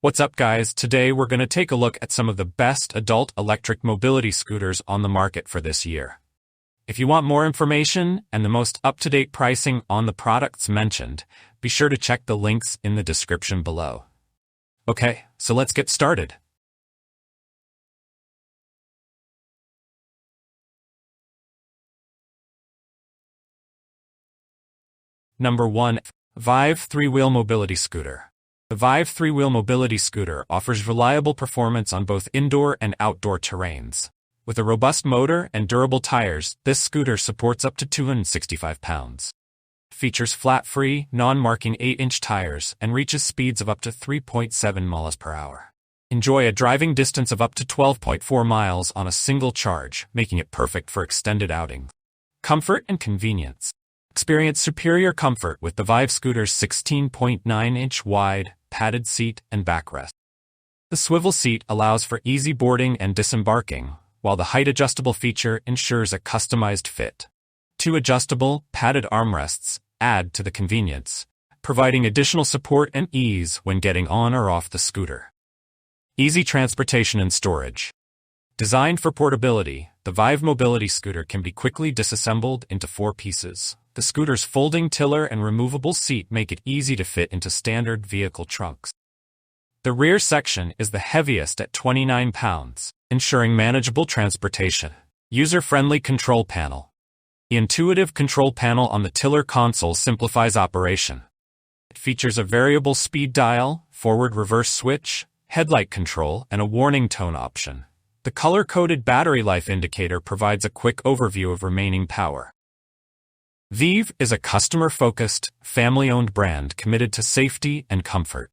What's up, guys? Today we're going to take a look at some of the best adult electric mobility scooters on the market for this year. If you want more information and the most up-to-date pricing on the products mentioned, be sure to check the links in the description below. Okay, so let's get started. Number 1. Vive 3-Wheel Mobility Scooter. The Vive 3-Wheel Mobility Scooter offers reliable performance on both indoor and outdoor terrains. With a robust motor and durable tires, this scooter supports up to 265 pounds. Features flat-free, non-marking 8-inch tires and reaches speeds of up to 3.7 miles per hour. Enjoy a driving distance of up to 12.4 miles on a single charge, making it perfect for extended outings. Comfort and convenience. Experience superior comfort with the Vive scooter's 16.9-inch wide, padded seat and backrest. The swivel seat allows for easy boarding and disembarking, while the height-adjustable feature ensures a customized fit. 2 adjustable, padded armrests add to the convenience, providing additional support and ease when getting on or off the scooter. Easy transportation and storage. Designed for portability, the Vive mobility scooter can be quickly disassembled into 4 pieces. The scooter's folding tiller and removable seat make it easy to fit into standard vehicle trunks. The rear section is the heaviest at 29 pounds, ensuring manageable transportation. User-friendly control panel. The intuitive control panel on the tiller console simplifies operation. It features a variable speed dial, forward-reverse switch, headlight control, and a warning tone option. The color-coded battery life indicator provides a quick overview of remaining power. Vive is a customer-focused, family-owned brand committed to safety and comfort.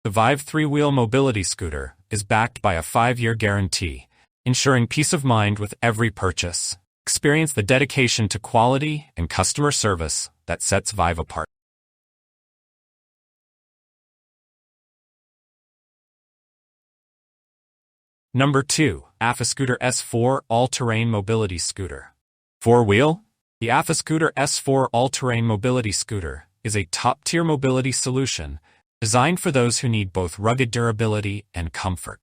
The Vive 3-Wheel Mobility Scooter is backed by a 5-year guarantee, ensuring peace of mind with every purchase. Experience the dedication to quality and customer service that sets Vive apart. Number 2. Afascooter S4 All-Terrain Mobility Scooter. 4-wheel? The Afascooter S4 All-Terrain Mobility Scooter is a top-tier mobility solution designed for those who need both rugged durability and comfort.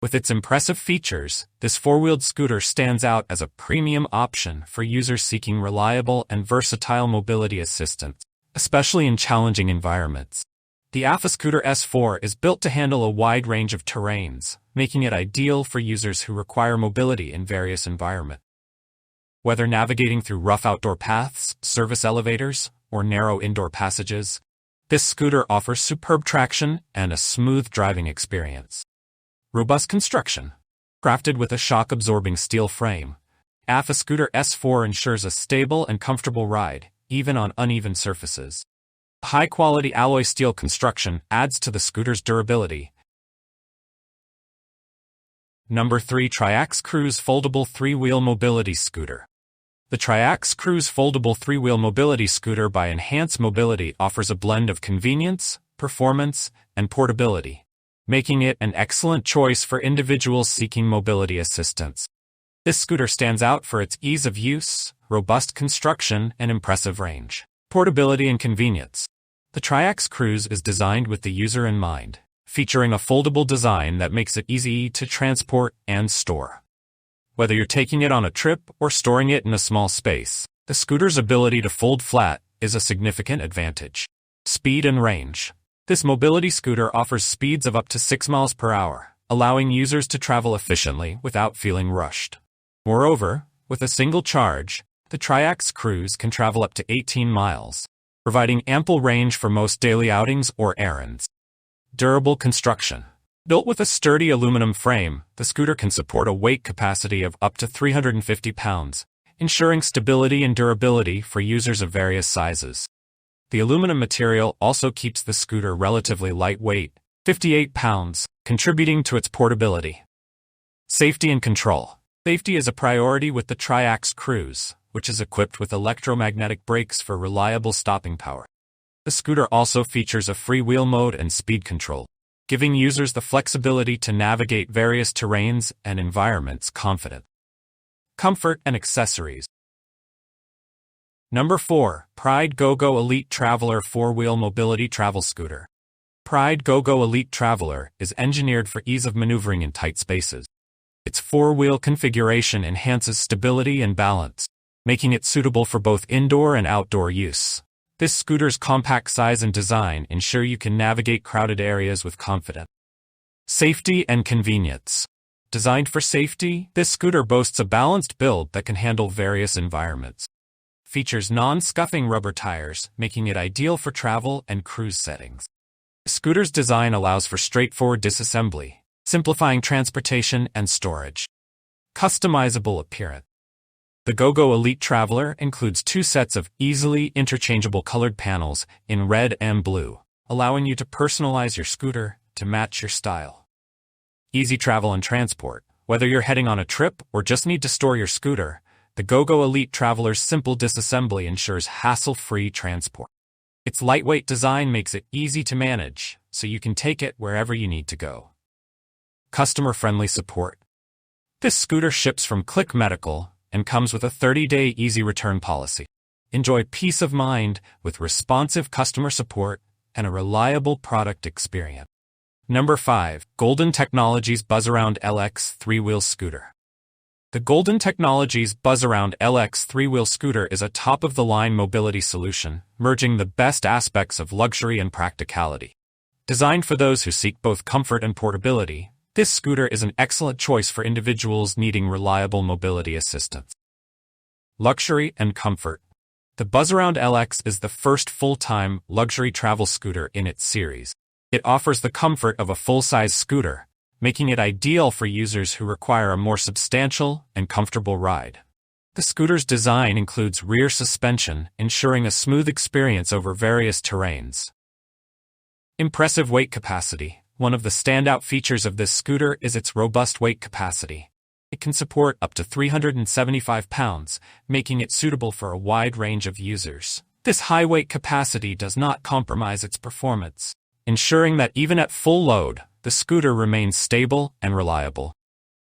With its impressive features, this 4-wheeled scooter stands out as a premium option for users seeking reliable and versatile mobility assistance, especially in challenging environments. The Afascooter S4 is built to handle a wide range of terrains, making it ideal for users who require mobility in various environments. Whether navigating through rough outdoor paths, service elevators, or narrow indoor passages, this scooter offers superb traction and a smooth driving experience. Robust construction. Crafted with a shock-absorbing steel frame, Afascooter S4 ensures a stable and comfortable ride, even on uneven surfaces. High-quality alloy steel construction adds to the scooter's durability. Number 3. Triax Cruise Foldable 3-Wheel Mobility Scooter. The Triax Cruise Foldable 3-Wheel Mobility Scooter by Enhance Mobility offers a blend of convenience, performance, and portability, making it an excellent choice for individuals seeking mobility assistance. This scooter stands out for its ease of use, robust construction, and impressive range. Portability and convenience. The Triax Cruise is designed with the user in mind, featuring a foldable design that makes it easy to transport and store. Whether you're taking it on a trip or storing it in a small space, the scooter's ability to fold flat is a significant advantage. Speed and range. This mobility scooter offers speeds of up to 6 miles per hour, allowing users to travel efficiently without feeling rushed. Moreover, with a single charge, the Triax Cruise can travel up to 18 miles, providing ample range for most daily outings or errands. Durable construction. Built with a sturdy aluminum frame, the scooter can support a weight capacity of up to 350 pounds, ensuring stability and durability for users of various sizes. The aluminum material also keeps the scooter relatively lightweight, 58 pounds, contributing to its portability. Safety and control. Safety is a priority with the Triax Cruise, which is equipped with electromagnetic brakes for reliable stopping power. The scooter also features a freewheel mode and speed control, giving users the flexibility to navigate various terrains and environments confidently. Comfort and accessories. Number 4. Pride GoGo Elite Traveler 4-Wheel Mobility Travel Scooter. Pride GoGo Elite Traveler is engineered for ease of maneuvering in tight spaces. Its four-wheel configuration enhances stability and balance, making it suitable for both indoor and outdoor use. This scooter's compact size and design ensure you can navigate crowded areas with confidence. Safety and convenience. Designed for safety, this scooter boasts a balanced build that can handle various environments. Features non-scuffing rubber tires, making it ideal for travel and cruise settings. The scooter's design allows for straightforward disassembly, simplifying transportation and storage. Customizable appearance. The GoGo Elite Traveler includes two sets of easily interchangeable colored panels in red and blue, allowing you to personalize your scooter to match your style. Easy travel and transport. Whether you're heading on a trip or just need to store your scooter, the GoGo Elite Traveler's simple disassembly ensures hassle-free transport. Its lightweight design makes it easy to manage, so you can take it wherever you need to go. Customer-friendly support. This scooter ships from Click Medical and comes with a 30-day easy return policy. Enjoy peace of mind with responsive customer support and a reliable product experience. Number 5. Golden Technologies BuzzAround LX 3-Wheel Scooter. The Golden Technologies BuzzAround LX 3-Wheel Scooter is a top-of-the-line mobility solution, merging the best aspects of luxury and practicality. Designed for those who seek both comfort and portability, this scooter is an excellent choice for individuals needing reliable mobility assistance. Luxury and comfort. The BuzzAround LX is the first full-time luxury travel scooter in its series. It offers the comfort of a full-size scooter, making it ideal for users who require a more substantial and comfortable ride. The scooter's design includes rear suspension, ensuring a smooth experience over various terrains. Impressive weight capacity. One of the standout features of this scooter is its robust weight capacity. It can support up to 375 pounds, making it suitable for a wide range of users. This high weight capacity does not compromise its performance, ensuring that even at full load, the scooter remains stable and reliable.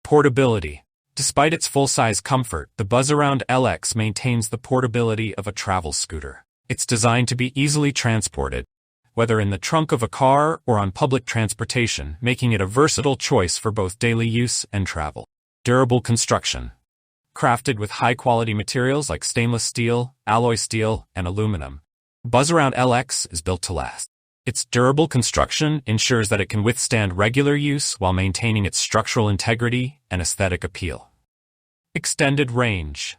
Portability. Despite its full-size comfort, the BuzzAround LX maintains the portability of a travel scooter. It's designed to be easily transported, whether in the trunk of a car or on public transportation, making it a versatile choice for both daily use and travel. Durable construction. Crafted with high-quality materials like stainless steel, alloy steel, and aluminum, BuzzAround LX is built to last. Its durable construction ensures that it can withstand regular use while maintaining its structural integrity and aesthetic appeal. Extended range.